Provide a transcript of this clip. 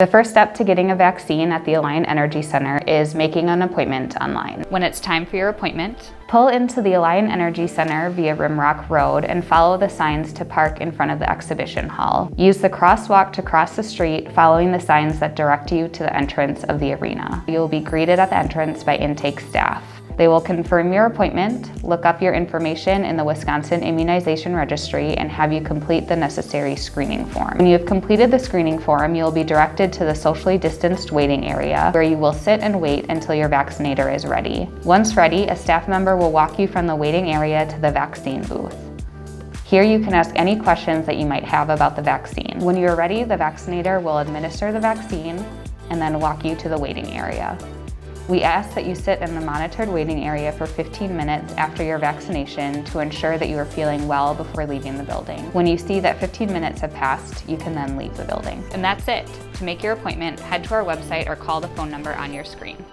The first step to getting a vaccine at the Alliant Energy Center is making an appointment online. When it's time for your appointment, pull into the Alliant Energy Center via Rimrock Road and follow the signs to park in front of the exhibition hall. Use the crosswalk to cross the street, following the signs that direct you to the entrance of the arena. You will be greeted at the entrance by intake staff. They will confirm your appointment, look up your information in the Wisconsin Immunization Registry, and have you complete the necessary screening form. When you have completed the screening form, you will be directed to the socially distanced waiting area, where you will sit and wait until your vaccinator is ready. Once ready, a staff member will walk you from the waiting area to the vaccine booth. Here you can ask any questions that you might have about the vaccine. When you are ready, the vaccinator will administer the vaccine and then walk you to the waiting area. We ask that you sit in the monitored waiting area for 15 minutes after your vaccination to ensure that you are feeling well before leaving the building. When you see that 15 minutes have passed, you can then leave the building. And that's it. To make your appointment, head to our website or call the phone number on your screen.